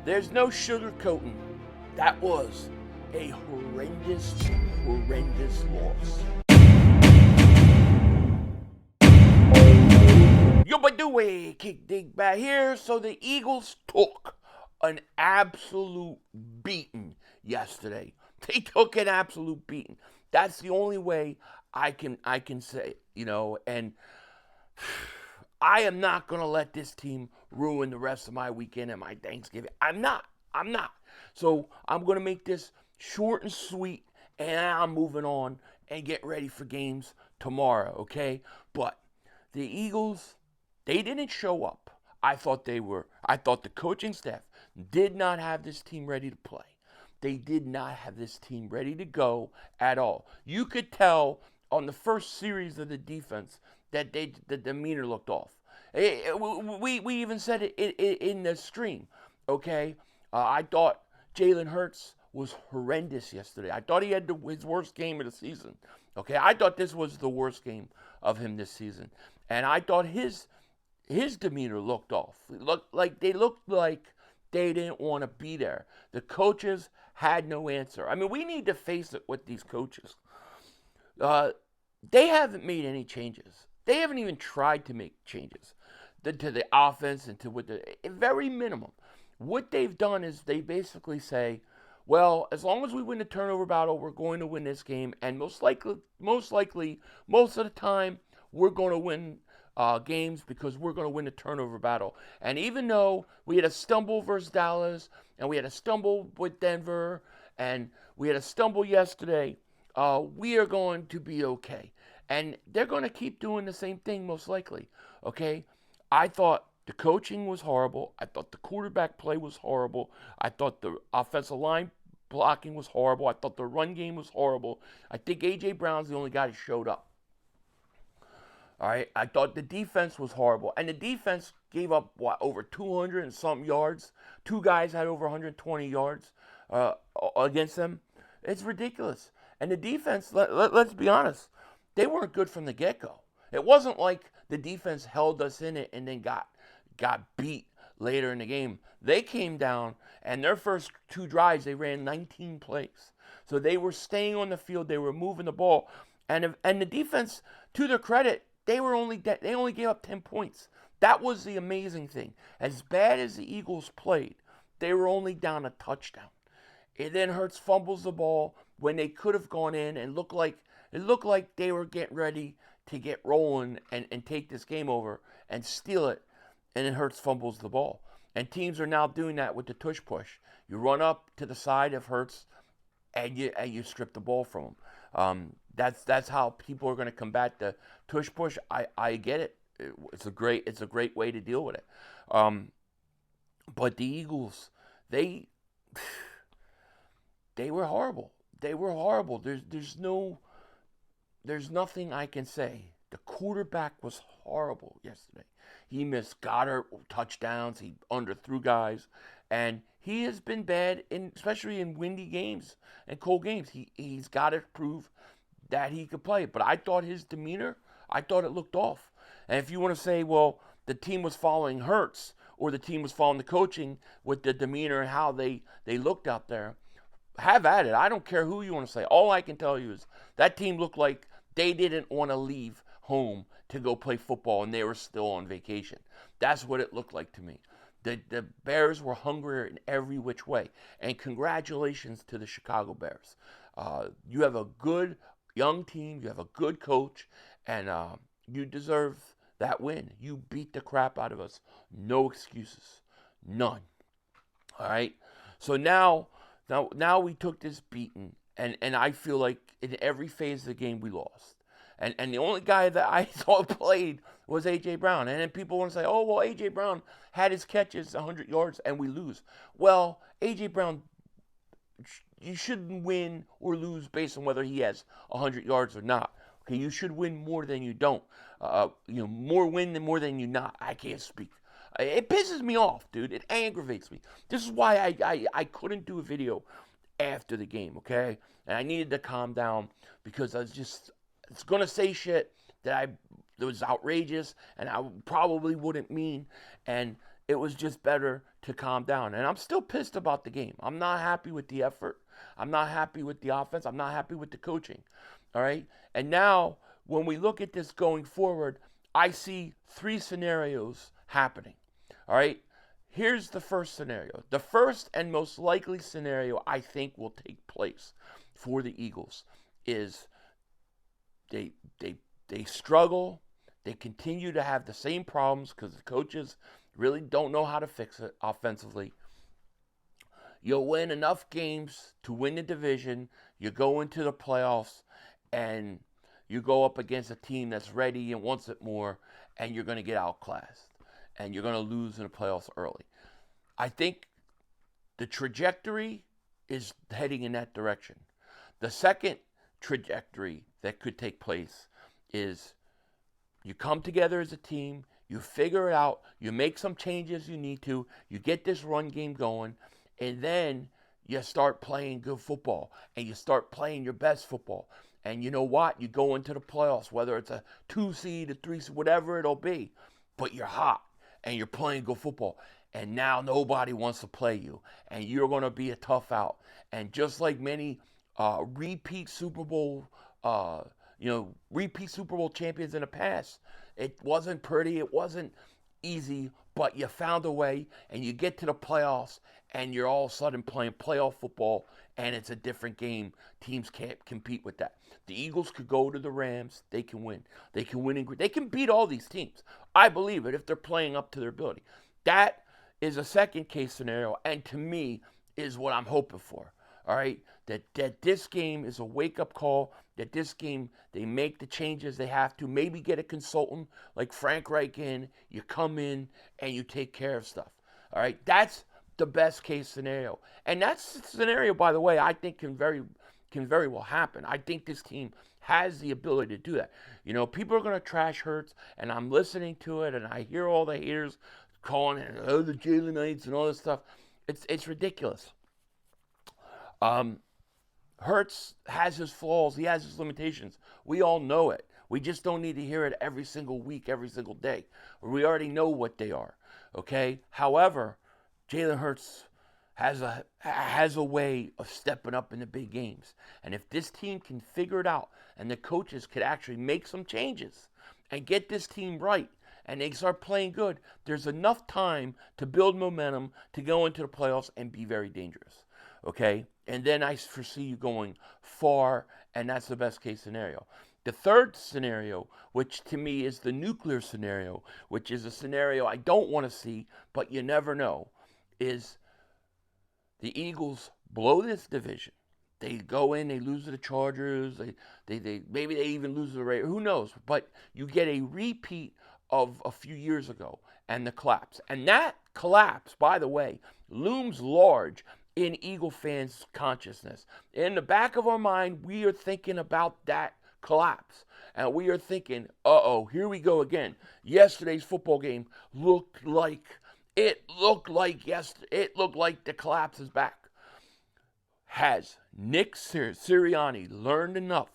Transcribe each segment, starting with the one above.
There's no sugarcoating. That was a horrendous loss. Yo, by the way, kick dig back here. So the Eagles took an absolute beating yesterday. They took an absolute beating. That's the only way I can say, and I am not going to let this team ruin the rest of my weekend and my Thanksgiving. I'm not. So I'm going to make this short and sweet, and I'm moving on and get ready for games tomorrow, okay? But the Eagles, they didn't show up. I thought the coaching staff did not have this team ready to play. They did not have this team ready to go at all. You could tell on the first series of the defense that the demeanor looked off. We even said it in the stream, okay? I thought Jalen Hurts was horrendous yesterday. I thought he had his worst game of the season, okay? I thought this was the worst game of him this season. And I thought his demeanor looked off. They looked like they didn't want to be there. The coaches had no answer. I mean, we need to face it with these coaches. They haven't made any changes. They haven't even tried to make changes to the offense and to what the very minimum. What they've done is they basically say, well, as long as we win the turnover battle, we're going to win this game, and most likely, most of the time, we're going to win games because we're going to win the turnover battle. And even though we had a stumble versus Dallas, and we had a stumble with Denver, and we had a stumble yesterday, we are going to be okay. And they're going to keep doing the same thing most likely, okay? I thought the coaching was horrible. I thought the quarterback play was horrible. I thought the offensive line blocking was horrible. I thought the run game was horrible. I think A.J. Brown's the only guy that showed up. All right, I thought the defense was horrible. And the defense gave up, over 200 and something yards? Two guys had over 120 yards against them. It's ridiculous. And the defense, let's be honest, they weren't good from the get-go. It wasn't like the defense held us in it and then got beat later in the game. They came down, and their first two drives, they ran 19 plays. So they were staying on the field. They were moving the ball. And the defense, to their credit, they only gave up 10 points. That was the amazing thing. As bad as the Eagles played, they were only down a touchdown. It then Hurts fumbles the ball when they could have gone in and looked like they were getting ready to get rolling and take this game over and steal it. And then Hurts fumbles the ball. And teams are now doing that with the tush push. You run up to the side of Hurts and you strip the ball from him. That's how people are going to combat the tush push. I get it. It's a great way to deal with it. But the Eagles, they were horrible. They were horrible. There's nothing I can say. The quarterback was horrible yesterday. He missed Goddard touchdowns. He underthrew guys, and he has been bad especially in windy games and cold games. He's got to prove that he could play. But I thought his demeanor, it looked off. And if you want to say, well, the team was following Hurts or the team was following the coaching with the demeanor and how they looked out there, have at it. I don't care who you want to say. All I can tell you is that team looked like they didn't want to leave home to go play football and they were still on vacation. That's what it looked like to me. The Bears were hungrier in every which way. And congratulations to the Chicago Bears. You have a good young team. You have a good coach. And you deserve that win. You beat the crap out of us. No excuses. None. All right? So now we took this beating. And I feel like in every phase of the game we lost. And the only guy that I thought played was A.J. Brown. And then people want to say, oh, well, A.J. Brown had his catches 100 yards and we lose. Well, A.J. Brown, you shouldn't win or lose based on whether he has 100 yards or not. Okay, you should win more than you don't. More win than more than you not. I can't speak. It pisses me off, dude. It aggravates me. This is why I couldn't do a video after the game, okay? And I needed to calm down because it's going to say shit that was outrageous and I probably wouldn't mean. And it was just better to calm down. And I'm still pissed about the game. I'm not happy with the effort. I'm not happy with the offense. I'm not happy with the coaching. All right. And now, when we look at this going forward, I see three scenarios happening. All right. Here's the first scenario. The first and most likely scenario I think will take place for the Eagles is they struggle. They continue to have the same problems because the coaches really don't know how to fix it offensively. You'll win enough games to win the division. You go into the playoffs and you go up against a team that's ready and wants it more, and you're going to get outclassed and you're going to lose in the playoffs early. I think the trajectory is heading in that direction. The second trajectory that could take place is you come together as a team, you figure it out, you make some changes you need to, you get this run game going, and then you start playing good football, and you start playing your best football. And you know what? You go into the playoffs, whether it's a 2 seed, a 3 seed, whatever it'll be, but you're hot, and you're playing good football. And now nobody wants to play you, and you're going to be a tough out. And just like many repeat Super Bowl champions in the past, it wasn't pretty, it wasn't easy, but you found a way, and you get to the playoffs, and you're all of a sudden playing playoff football, and it's a different game. Teams can't compete with that. The Eagles could go to the Rams, they can win. They can win, they can beat all these teams. I believe it if they're playing up to their ability. That is a second case scenario, and to me is what I'm hoping for. All right, that this game is a wake-up call, that this game, they make the changes they have to, maybe get a consultant like Frank Reich in, you come in and you take care of stuff. All right, that's the best case scenario. And that's the scenario, by the way, I think can very well happen. I think this team has the ability to do that. You know, people are going to trash Hurts, and I'm listening to it, and I hear all the haters calling it, oh, the Jalenites and all this stuff. It's ridiculous. Hurts has his flaws. He has his limitations. We all know it. We just don't need to hear it every single week, every single day. We already know what they are. Okay? However, Jalen Hurts has a way of stepping up in the big games. And if this team can figure it out and the coaches could actually make some changes and get this team right and they start playing good, there's enough time to build momentum to go into the playoffs and be very dangerous. Okay? And then I foresee you going far, and that's the best case scenario. The third scenario, which to me is the nuclear scenario, which is a scenario I don't want to see, but you never know, is the Eagles blow this division. They go in, they lose to the Chargers, they maybe they even lose to the Raiders, who knows? But you get a repeat of a few years ago and the collapse. And that collapse, by the way, looms large in Eagle fans' consciousness. In the back of our mind, we are thinking about that collapse. And we are thinking, here we go again. Yesterday's football game looked like the collapse is back. Has Nick Sirianni learned enough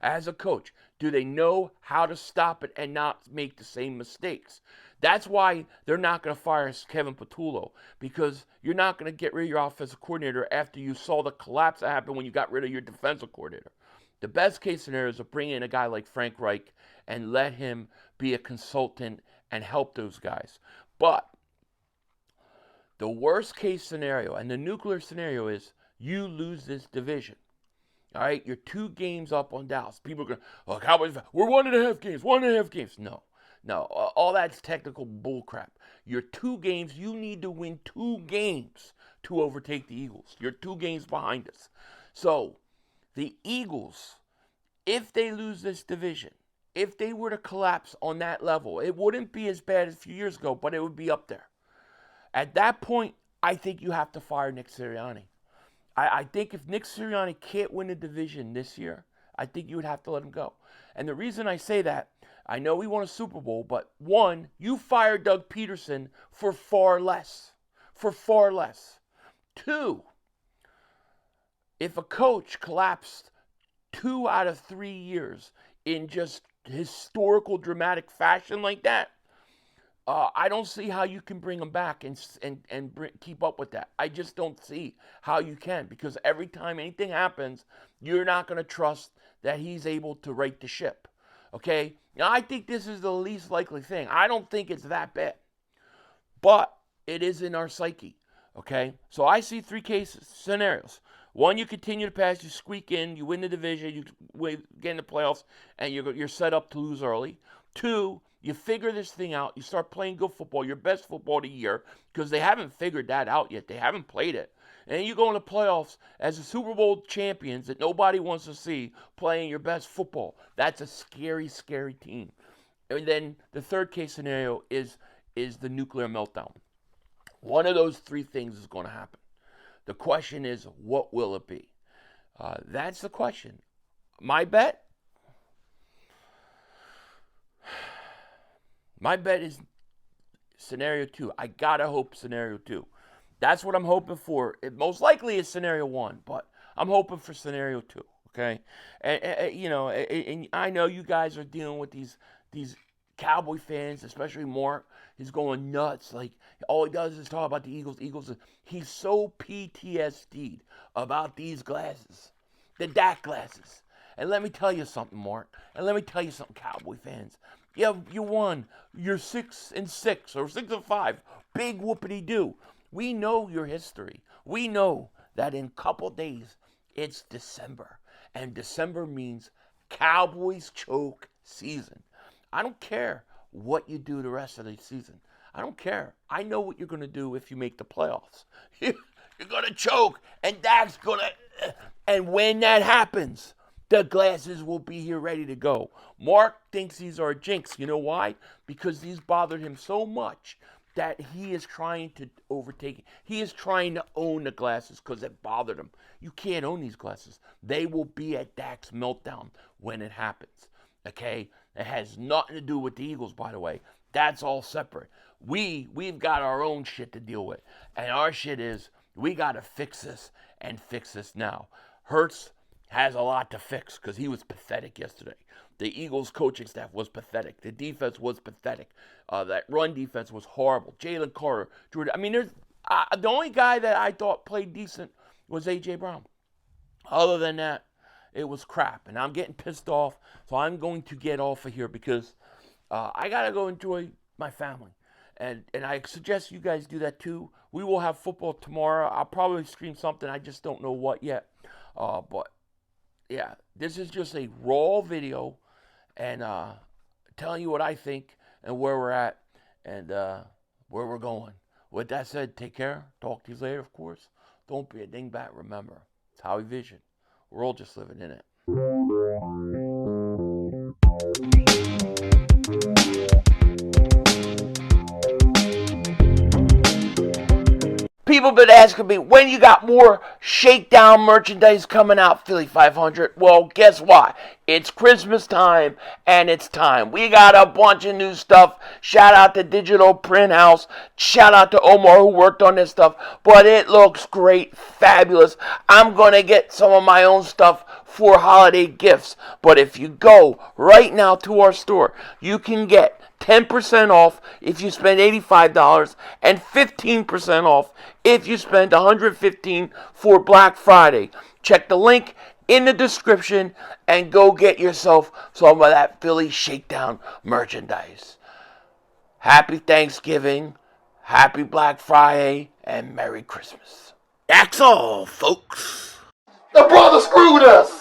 as a coach? Do they know how to stop it and not make the same mistakes? That's why they're not going to fire Kevin Patullo, because you're not going to get rid of your offensive coordinator after you saw the collapse that happened when you got rid of your defensive coordinator. The best case scenario is to bring in a guy like Frank Reich and let him be a consultant and help those guys. But the worst case scenario and the nuclear scenario is you lose this division. All right, you're 2 games up on Dallas. People are going, Cowboys, we're 1.5 games. No, all that's technical bullcrap. You're 2 games. You need to win 2 games to overtake the Eagles. You're 2 games behind us. So the Eagles, if they lose this division, if they were to collapse on that level, it wouldn't be as bad as a few years ago, but it would be up there. At that point, I think you have to fire Nick Sirianni. I think if Nick Sirianni can't win a division this year, I think you would have to let him go. And the reason I say that, I know he won a Super Bowl, but 1, you fired Doug Peterson for far less. 2, if a coach collapsed 2 out of 3 years in just historical, dramatic fashion like that, I don't see how you can bring him back and keep up with that. I just don't see how you can, because every time anything happens, you're not going to trust that he's able to right the ship. Okay? Now, I think this is the least likely thing. I don't think it's that bad, but it is in our psyche. Okay? So I see three scenarios. One, you continue to pass, you squeak in, you win the division, you get in the playoffs, and you're set up to lose early. Two, you figure this thing out, you start playing good football, your best football of the year, because they haven't figured that out yet. They haven't played it. And you go in the playoffs as the Super Bowl champions that nobody wants to see playing your best football. That's a scary, scary team. And then the third case scenario is the nuclear meltdown. One of those three things is going to happen. The question is, what will it be? That's the question. My bet is scenario 2. I gotta hope scenario 2. That's what I'm hoping for. It most likely is scenario 1, but I'm hoping for scenario 2. Okay, and I know you guys are dealing with these Cowboy fans, especially Mark. He's going nuts. Like, all he does is talk about the Eagles. He's so PTSD'd about these glasses, the Dak glasses. And let me tell you something, Mark. And let me tell you something, Cowboy fans. Yeah, you won. You're 6-6 or 6-5. Big whoopity doo. We know your history. We know that in a couple days it's December, and December means Cowboys choke season. I don't care what you do the rest of the season. I don't care. I know what you're going to do if you make the playoffs. You're going to choke, and Dak's going to... And when that happens, the glasses will be here ready to go. Mark thinks these are a jinx. You know why? Because these bothered him so much that he is trying to overtake it. He is trying to own the glasses because it bothered him. You can't own these glasses. They will be at Dak's meltdown when it happens. Okay? It has nothing to do with the Eagles, by the way. That's all separate. We've got our own shit to deal with. And our shit is, we got to fix this and fix this now. Hurts has a lot to fix because he was pathetic yesterday. The Eagles coaching staff was pathetic. The defense was pathetic. That run defense was horrible. Jalen Carter, Jordan. I mean, there's the only guy that I thought played decent was A.J. Brown. Other than that, it was crap. And I'm getting pissed off, so I'm going to get off of here because I got to go enjoy my family. And I suggest you guys do that too. We will have football tomorrow. I'll probably stream something. I just don't know what yet. But yeah, this is just a raw video and telling you what I think and where we're at and where we're going. With that said, take care. Talk to you later, of course. Don't be a dingbat. Remember, it's Howie Vision. We're all just living in it. People been asking me, when you got more shakedown merchandise coming out, Philly 500? Well, guess what? It's Christmas time, and it's time. We got a bunch of new stuff. Shout out to Digital Print House. Shout out to Omar who worked on this stuff. But it looks great, fabulous. I'm going to get some of my own stuff for holiday gifts. But if you go right now to our store, you can get 10% off if you spend $85 and 15% off if you spend $115 for Black Friday. Check the link in the description and go get yourself some of that Philly Shakedown merchandise. Happy Thanksgiving, Happy Black Friday, and Merry Christmas. That's all, folks. The brother screwed us.